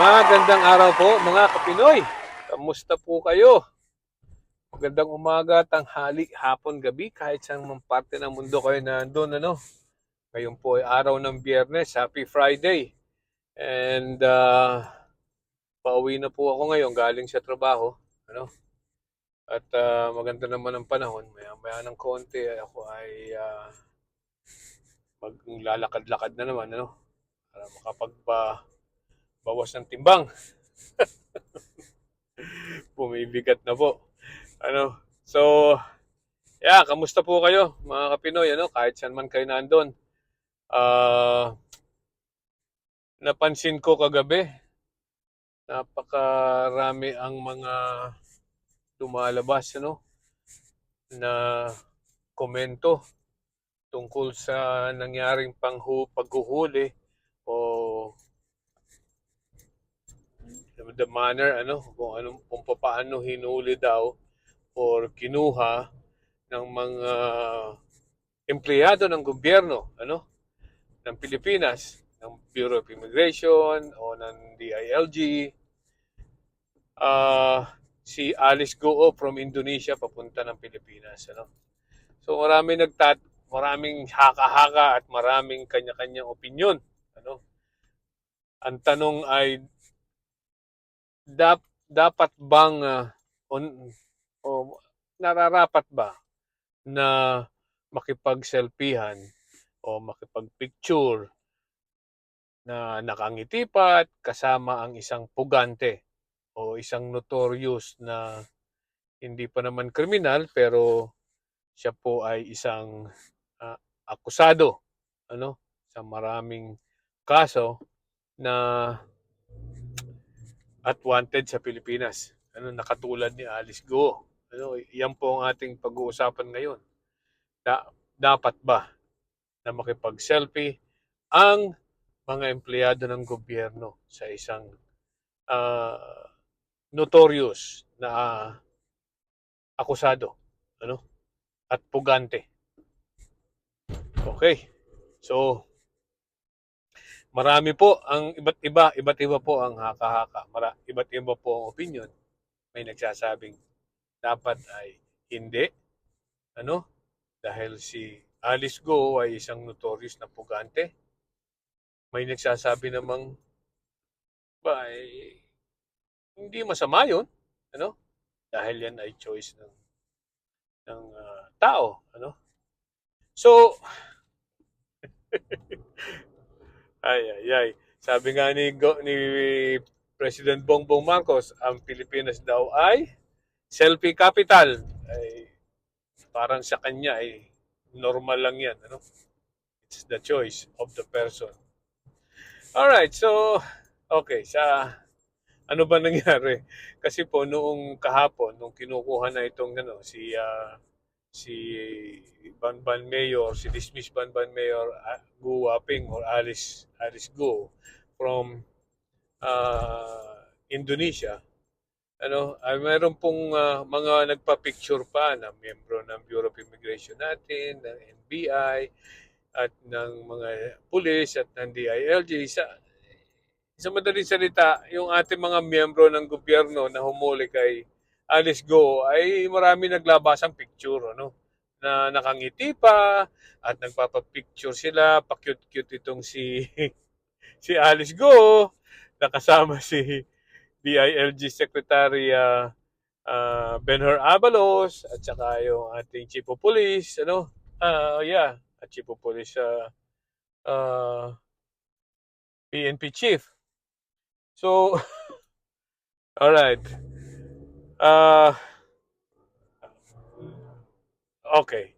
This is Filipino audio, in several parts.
Magandang araw po mga kapinoy. Kamusta po kayo? Magandang umaga, tanghali, hapon, gabi, kahit saan mang parte ng mundo kayo nandun, ano. Ngayon po ay araw ng Biyernes, Happy Friday. And pauwi na po ako ngayon galing sa trabaho, ano. At maganda naman ang panahon, maya-maya ng konti ako ay maglalakad-lakad na naman, ano, para makapagbawas ng timbang. Bumibigat na po. Ano? So, yeah, kamusta po kayo mga kapinoy, ano? Kahit saan man kayo nandun. Napansin ko kagabi, napakarami ang mga lumalabas, ano, na komento tungkol sa nangyaring paghuhuli o the manner, ano, kung paano hinuli daw or kinuha ng mga empleyado ng gobyerno, ano, ng Pilipinas, ng Bureau of Immigration o ng DILG, si Alice Goo from Indonesia papunta ng Pilipinas, ano. So maraming haka-haka at maraming kanya-kanyang opinyon, ano. Ang tanong ay dapat bang o nararapat ba na makipag-selfiehan o makipag-picture na nakangiti pa at kasama ang isang pugante o isang notorious na hindi pa naman kriminal pero siya po ay isang akusado, ano, sa maraming kaso na at wanted sa Pilipinas, ano, nakatulad ni Alice Go. Ano, yan po ang ating pag-uusapan ngayon. Dapat ba na makipag-selfie ang mga empleyado ng gobyerno sa isang notorious na akusado, ano, at pugante? Okay. So, marami po ang iba't iba po ang haka-haka. Iba't iba po ang opinion. May nagsasabing dapat ay hindi, ano, dahil si Alice Go ay isang notorious na pugante. May nagsasabi namang ba ay hindi masama 'yun, ano? Dahil yan ay choice ng tao, ano? So, ay. Sabi nga ni President Bongbong Marcos, ang Pilipinas daw ay selfie capital. Ay parang sa kanya ay normal lang 'yan, ano? It's the choice of the person. All right, so okay, ano ba nangyari? Kasi po noong kahapon, nung kinukuha na itong si Banban Mayor, si dismissed Banban Mayor Gu Waping or Alice Gu from Indonesia, ano, ay meron pong mga nagpa-picture pa na miyembro ng Bureau of Immigration natin, ng NBI, at ng mga pulis at ng DILG. Sa madaling salita, yung ating mga miyembro ng gobyerno na humuli kay Alice Go ay marami naglabasang picture, ano, na nakangiti pa at nagpapapicture sila, pa-cute-cute itong si si Alice Go, nakasama si DILG Secretary Benhur Abalos at saka yung ating Chief of Police, ano, at Chief of Police uh, PNP Chief. So, all right. Uh, okay.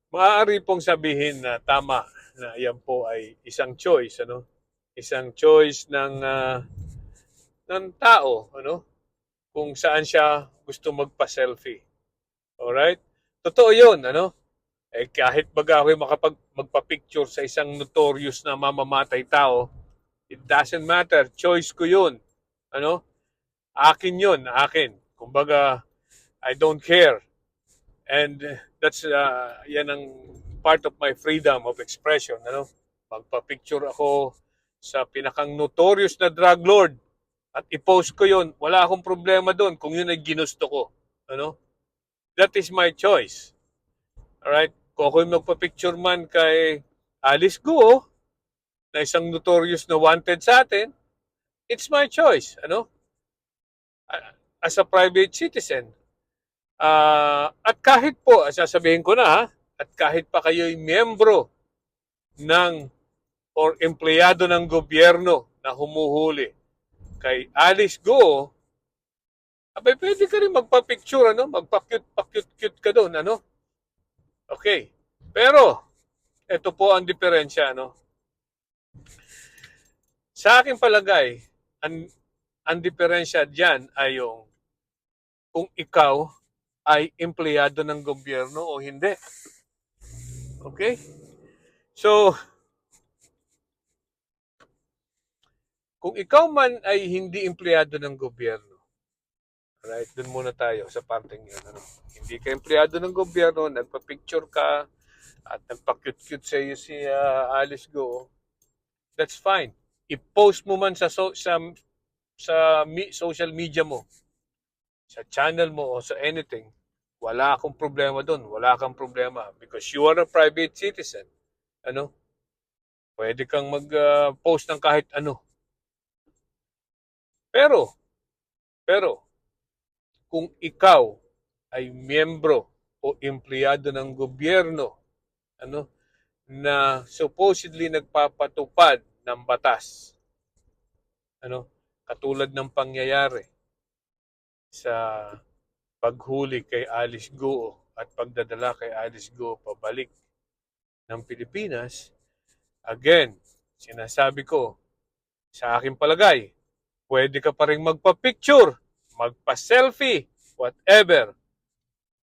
Maaari pong sabihin na tama na yan po ay isang choice, ano? Isang choice ng tao, ano? Kung saan siya gusto magpa-selfie. All right? Totoo 'yun, ano? Eh kahit baga ako magpa-picture sa isang notorious na mamamatay tao, it doesn't matter, choice ko 'yun. Ano? Akin 'yun, akin. Kumbaga, I don't care. And that's yan ang part of my freedom of expression, ano? Magpa-picture ako sa pinakang notorious na drug lord at i-post ko yun. Wala akong problema doon kung yun ay ginusto ko. Ano? That is my choice. Alright? Kung ako'y magpa-picture man kay Alice Guo, na isang notorious na wanted sa atin, it's my choice. Ano? As a private citizen. At kahit po, sasabihin ko na, at kahit pa kayo'y miyembro ng or empleyado ng gobyerno na humuhuli kay Alice Guo, abay pwede ka rin magpa-picture, ano? Magpa-cute-cute ka doon, ano? Okay. Pero, ito po ang diferensya, ano? Sa aking palagay, ang diferensya dyan ay yung kung ikaw ay empleyado ng gobyerno o hindi. Okay? So, kung ikaw man ay hindi empleyado ng gobyerno, right, dun muna tayo sa parteng yun. Ano? Hindi ka empleyado ng gobyerno, nagpa-picture ka, at nagpa-cute-cute sa iyo si Alice Go, that's fine. I-post mo man sa social media mo, sa channel mo o sa anything, wala akong problema doon. Wala kang problema because you are a private citizen. Ano? Pwede kang mag-post ng kahit ano. Pero, kung ikaw ay miyembro o empleyado ng gobyerno, ano, na supposedly nagpapatupad ng batas, ano, katulad ng pangyayari sa paghuli kay Alice Guo at pagdadala kay Alice Guo pabalik ng Pilipinas, again, sinasabi ko, sa aking palagay, pwede ka pa rin magpa-picture, magpa-selfie, whatever.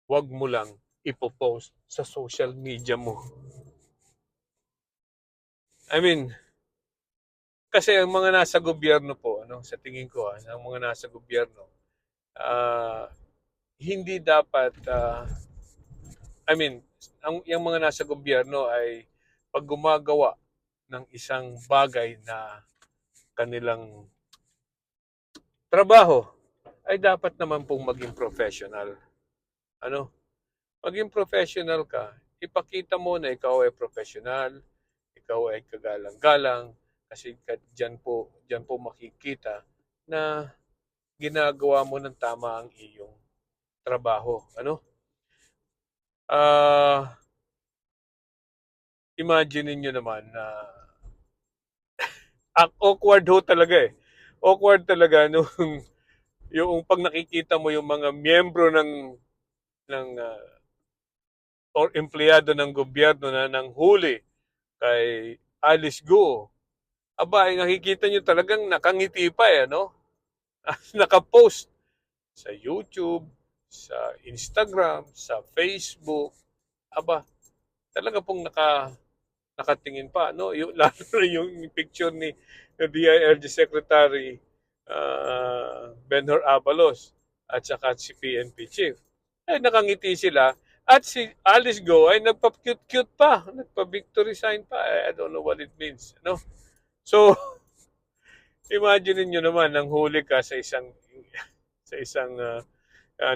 Huwag mo lang ipopost sa social media mo. I mean, kasi ang mga nasa gobyerno po, ano, sa tingin ko, ang mga nasa gobyerno, hindi dapat, yung mga nasa gobyerno ay pag gumagawa ng isang bagay na kanilang trabaho, ay dapat naman pong maging professional. Ano? Maging professional ka. Ipakita mo na ikaw ay professional, ikaw ay kagalang-galang, kasi diyan po makikita na ginagawa mo ng tama ang iyong trabaho. Ano? Imagine niyo naman na ang awkward ho talaga eh. Awkward talaga nung yung pag nakikita mo yung mga miyembro ng or empleyado ng gobyerno na nanghuli kay Alice Guo. Aba, nakikita nyo talagang nakangiti pa eh, no? Nakapost sa YouTube, sa Instagram, sa Facebook. Aba, talaga pong nakatingin pa, no? Yung, lalo na yung picture ni DILG Secretary Benhur Abalos at saka si PNP Chief. Ay, nakangiti sila. At si Alice Go ay nagpa-cute-cute pa. Nagpa-victory sign pa. I don't know what it means. No? So, imagine niyo naman nang huli ka sa isang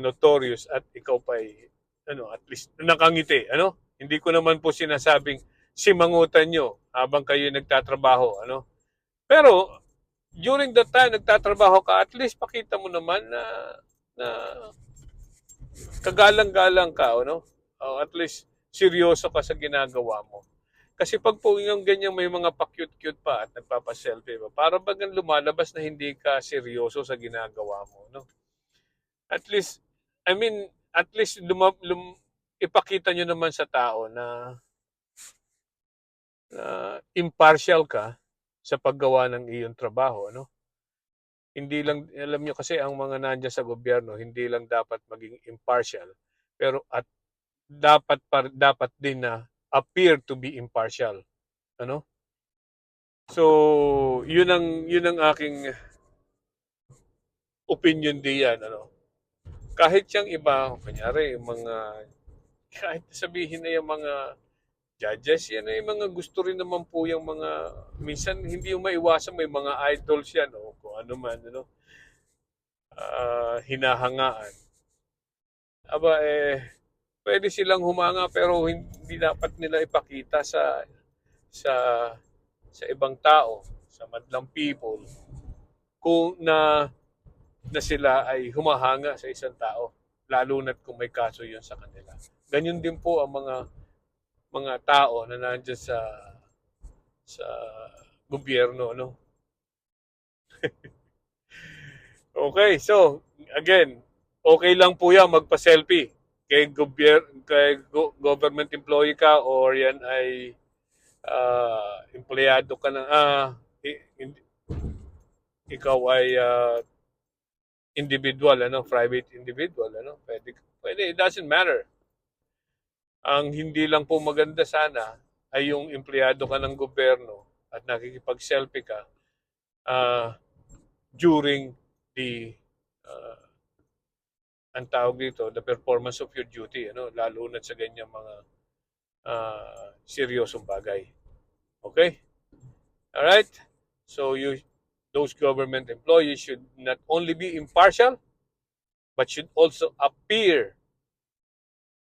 notorious at ikaw pa ay at least nakangiti, ano? Hindi ko naman po sinasabing simangutan nyo habang kayo nagtatrabaho, ano? Pero during that time nagtatrabaho ka, at least pakita mo naman na kagalang-galang ka, ano? O at least seryoso ka sa ginagawa mo. Kasi pag po yung ganyan may mga pa-cute-cute pa at nagpapa-selfie pa, para bagang lumalabas na hindi ka seryoso sa ginagawa mo, no? At least, at least ipakita nyo naman sa tao na impartial ka sa paggawa ng iyong trabaho, ano? Hindi lang, alam nyo kasi ang mga nandiyan sa gobyerno, hindi lang dapat maging impartial, pero at dapat din na appear to be impartial, ano? So, yun ang aking opinion diyan, ano? Kahit yung iba, kunyari, kahit sabihin na yung mga judges, yan ay mga gusto rin naman po yung minsan hindi yung maiwasan, may mga idols yan, o kung o ano man, ano, hinahangaan. Aba, pwede silang humanga pero hindi dapat nila ipakita sa sa ibang tao, sa madlang people, kung na sila ay humahanga sa isang tao, lalo na't kung may kaso yun sa kanila. Ganyan din po ang mga tao na nandiyan sa gobyerno, no? Okay, so again, okay lang po 'yan magpa-selfie government employee ka or yan ay empleyado ka ng ikaw ay individual, ano, private individual, ano, pwede, pwede, it doesn't matter. Ang hindi lang po maganda sana ay yung empleyado ka ng gobyerno at nakikipag-selfie ka uh, during the uh, ang tawag dito, the performance of your duty, ano, lalo na sa ganyang mga seryosong bagay. Okay? All right? So those government employees should not only be impartial, but should also appear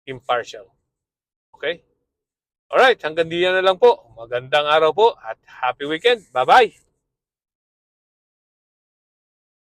impartial. Okay? Alright, hanggang diyan na lang po. Magandang araw po at happy weekend. Bye-bye!